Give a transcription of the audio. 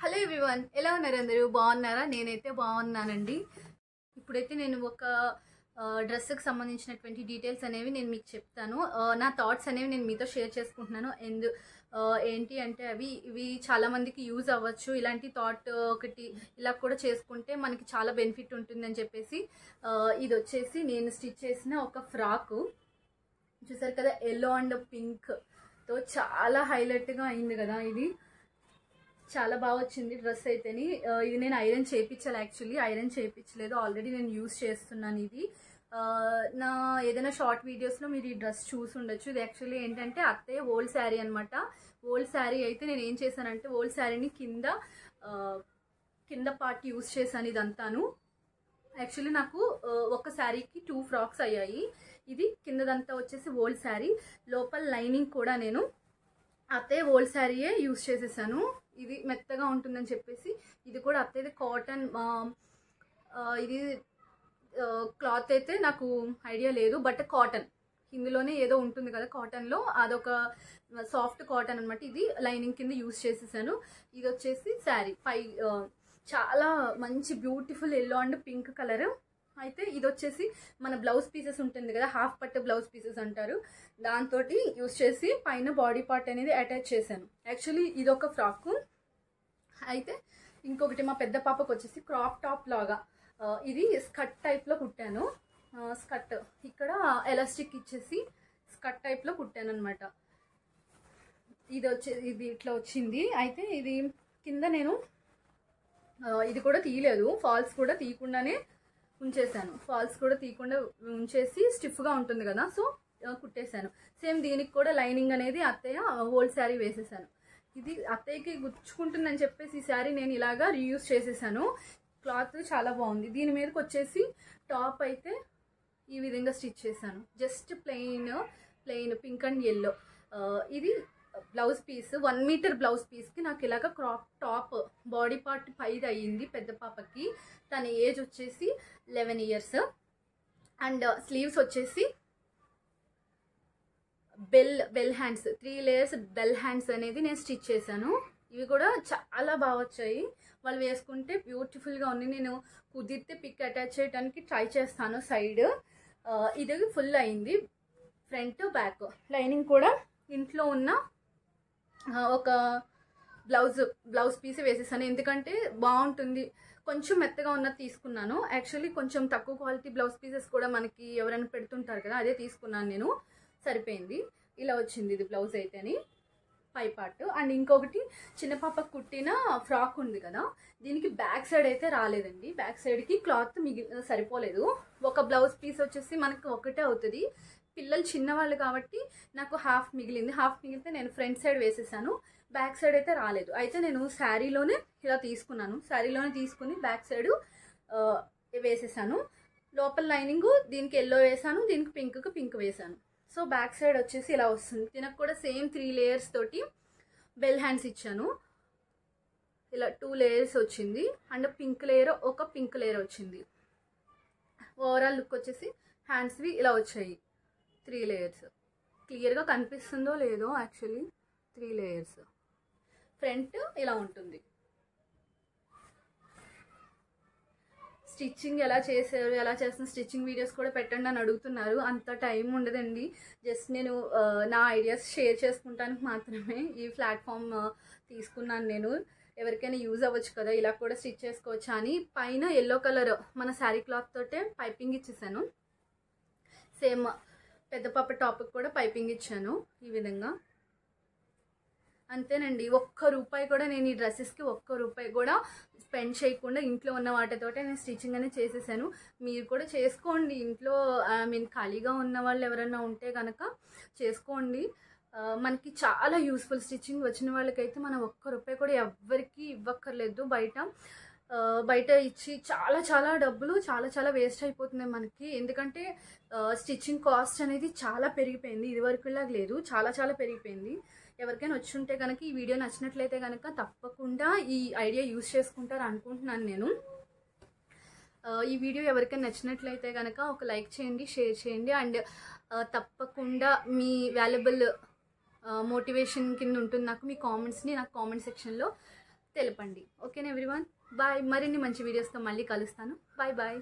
Hello everyone, ఎలా ఉన్నారు? అందరూ బాగున్నారా? నేనైతే బాగున్నానండి. ఇప్పుడైతే నేను ఒక డ్రెస్కి సంబంధించినటువంటి డీటెయిల్స్ అనేవి నేను మీకు చెప్తాను. నా థాట్స్ అనేవి నేను మీతో షేర్ చేసుకుంటున్నాను. ఏంటి అంటే ఇవి చాలామందికి యూజ్ అవ్వచ్చు. ఇలాంటి థాట్ ఒకటి ఇలా కూడా చేసుకుంటే మనకి చాలా బెనిఫిట్ ఉంటుందని చెప్పేసి ఇది వచ్చేసి నేను స్టిచ్ చేసిన ఒక ఫ్రాకు. చూసారు కదా, ఎల్లో అండ్ పింక్తో చాలా హైలైట్గా అయింది కదా. ఇది చాలా బాగా వచ్చింది డ్రెస్ అయితేని. ఇది నేను ఐరన్ చేయించాలి, యాక్చువల్లీ ఐరన్ చేయించలేదు, ఆల్రెడీ నేను యూజ్ చేస్తున్నాను. ఇది నా ఏదైనా షార్ట్ వీడియోస్లో మీరు ఈ డ్రెస్ చూసి ఉండొచ్చు. ఇది యాక్చువల్లీ ఏంటంటే అత్తయ్య ఓల్డ్ శారీ అనమాట. ఓల్డ్ శారీ అయితే నేను ఏం చేశానంటే ఓల్డ్ శారీని కింద పార్ట్ యూజ్ చేశాను ఇదంతాను. యాక్చువల్లీ నాకు ఒక శారీకి 2 ఫ్రాక్స్ అయ్యాయి. ఇది కిందదంతా వచ్చేసి ఓల్డ్ శారీ, లోపల లైనింగ్ కూడా నేను అత్తయ్య ఓల్డ్ శారీయే యూజ్ చేసేసాను. ఇది మెత్తగా ఉంటుందని చెప్పేసి ఇది కూడా అత్తయ్యది కాటన్. ఇది క్లాత్ అయితే నాకు ఐడియా లేదు, బట్ కాటన్ ఇందులోనే ఏదో ఉంటుంది కదా కాటన్లో, అదొక సాఫ్ట్ కాటన్ అనమాట. ఇది లైనింగ్ కింద యూజ్ చేసేసాను. ఇది వచ్చేసి శారీ చాలా మంచి beautiful yellow and pink colour. అయితే ఇది వచ్చేసి మన బ్లౌజ్ పీసెస్ ఉంటుంది కదా, హాఫ్ పట్టు బ్లౌజ్ పీసెస్ అంటారు, దాంతో యూజ్ చేసి పైన బాడీ పార్ట్ అనేది అటాచ్ చేశాను. యాక్చువల్లీ ఇది ఒక ఫ్రాక్. అయితే ఇంకొకటి మా పెద్ద పాపకు వచ్చేసి క్రాప్ టాప్ లాగా ఇది స్కర్ట్ టైప్లో కుట్టాను. స్కర్ట్ ఇక్కడ ఎలాస్టిక్ ఇచ్చేసి స్కర్ట్ టైప్లో కుట్టాను అనమాట. ఇది ఇట్లా వచ్చింది. అయితే ఇది కింద నేను ఇది కూడా తీయలేదు, ఫాల్స్ కూడా తీయకుండానే ఉంచేసాను. ఫాల్స్ కూడా తీయకుండా ఉంచేసి స్టిఫ్గా ఉంటుంది కదా, సో కుట్టేశాను. సేమ్ దీనికి కూడా లైనింగ్ అనేది అత్తయ్య ఓల్డ్ శారీ వేసేసాను. ఇది అత్తయ్యకి గుచ్చుకుంటుందని చెప్పేసి ఈ శారీ నేను ఇలాగా రీయూజ్ చేసేసాను. క్లాత్ చాలా బాగుంది. దీని మీదకి వచ్చేసి టాప్ అయితే ఈ విధంగా స్టిచ్ చేశాను. Just plain pink and yellow. ఇది బ్లౌజ్ పీస్ 1 మీటర్ బ్లౌజ్ పీస్కి నాకు ఇలాగ క్రాప్ టాప్ బాడీ పార్ట్ పైది అయ్యింది. పెద్ద పాపకి తన ఏజ్ వచ్చేసి 11 ఇయర్స్. అండ్ స్లీవ్స్ వచ్చేసి bell hands 3 layers bell hands అనేది నేను స్టిచ్ చేశాను. ఇవి కూడా చాలా బాగా వచ్చాయి, వాళ్ళు వేసుకుంటే బ్యూటిఫుల్గా ఉంది. నేను కుదిరితే పిక్ అటాచ్ చేయడానికి ట్రై చేస్తాను సైడ్. ఇది ఫుల్ అయింది, ఫ్రంట్ బ్యాక్. లైనింగ్ కూడా ఇంట్లో ఉన్న ఒక బ్లౌజ్ పీస్ వేసేసాను, ఎందుకంటే బాగుంటుంది. కొంచెం మెత్తగా ఉన్నది తీసుకున్నాను. యాక్చువల్లీ కొంచెం తక్కువ క్వాలిటీ బ్లౌజ్ పీసెస్ కూడా మనకి ఎవరైనా పెడుతుంటారు కదా, అదే తీసుకున్నాను నేను. సరిపోయింది. ఇలా వచ్చింది ఇది బ్లౌజ్ అయితేని పై పార్ట్. అండ్ ఇంకొకటి చిన్న పాపకు కుట్టిన ఫ్రాక్ ఉంది కదా, దీనికి బ్యాక్ సైడ్ అయితే రాలేదండి. బ్యాక్ సైడ్కి క్లాత్ సరిపోలేదు. ఒక బ్లౌజ్ పీస్ వచ్చేసి మనకు ఒకటే అవుతుంది. పిల్లలు చిన్నవాళ్ళు కాబట్టి నాకు హాఫ్ మిగిలింది. హాఫ్ మిగిలితే నేను ఫ్రంట్ సైడ్ వేసేసాను, బ్యాక్ సైడ్ అయితే రాలేదు. అయితే నేను శారీలోనే ఇలా తీసుకున్నాను. శారీలోనే తీసుకుని బ్యాక్ సైడ్ వేసేసాను. లోపల లైనింగ్ దీనికి ఎల్లో వేసాను, దీనికి పింక్ వేసాను. సో బ్యాక్ సైడ్ వచ్చేసి ఇలా వస్తుంది. దీనికి కూడా సేమ్ 3 లేయర్స్ తోటి బెల్ హ్యాండ్స్ ఇచ్చాను. ఇలా 2 లేయర్స్ వచ్చింది. అండ్ పింక్ లేయర్ వచ్చింది. ఓవరాల్ లుక్ వచ్చేసి హ్యాండ్స్వి ఇలా వచ్చాయి 3 లేయర్స్. క్లియర్గా కనిపిస్తుందో లేదో, యాక్చువల్లీ 3 లేయర్స్. ఫ్రంట్ ఇలా ఉంటుంది. స్టిచ్చింగ్ ఎలా చేస్తున్న స్టిచ్చింగ్ వీడియోస్ కూడా పెట్టండి అని అడుగుతున్నారు. అంత టైం ఉండదండి. జస్ట్ నేను నా ఐడియాస్ షేర్ చేసుకుంటానికి మాత్రమే ఈ ప్లాట్ఫామ్ తీసుకున్నాను నేను. ఎవరికైనా యూజ్ అవ్వచ్చు కదా, ఇలా కూడా స్టిచ్ చేసుకోవచ్చా అని. పైన ఎల్లో కలర్ మన శారీ క్లాత్ తోటే పైపింగ్ ఇచ్చేసాను. సేమ్ పెద్ద పాప టాప్కి కూడా పైపింగ్ ఇచ్చాను ఈ విధంగా. అంతేనండి. ₹1 కూడా నేను ఈ డ్రెస్సెస్కి ₹1 కూడా స్పెండ్ చేయకుండా ఇంట్లో ఉన్న వాటితోటే నేను స్టిచ్చింగ్ అనేది చేసేసాను. మీరు కూడా చేసుకోండి ఇంట్లో. ఖాళీగా ఉన్న వాళ్ళు ఎవరైనా ఉంటే కనుక చేసుకోండి. మనకి చాలా యూస్ఫుల్. స్టిచ్చింగ్ వచ్చిన వాళ్ళకైతే మనం ₹1 కూడా ఎవ్వరికి ఇవ్వక్కర్లేదు. బయట ఇచ్చి చాలా డబ్బులు చాలా వేస్ట్ అయిపోతున్నాయి మనకి. ఎందుకంటే స్టిచ్చింగ్ కాస్ట్ అనేది చాలా పెరిగిపోయింది, ఇదివరకులాగా లేదు, చాలా పెరిగిపోయింది. ఎవరికైనా వచ్చి ఉంటే కనుక ఈ వీడియో నచ్చినట్లయితే కనుక తప్పకుండా ఈ ఐడియా యూజ్ చేసుకుంటారు అనుకుంటున్నాను నేను. ఈ వీడియో ఎవరికైనా నచ్చినట్లయితే కనుక ఒక లైక్ చేయండి, షేర్ చేయండి. అండ్ తప్పకుండా మీ వాల్యుబుల్ మోటివేషన్ కింద ఉంటుంది నాకు మీ కామెంట్స్ని నాకు కామెంట్ సెక్షన్లో తెలపండి. ఓకేనా ఎవ్రీవన్, బాయ్. మరిన్ని మంచి వీడియోస్తో మళ్ళీ కలుస్తాను. Bye bye.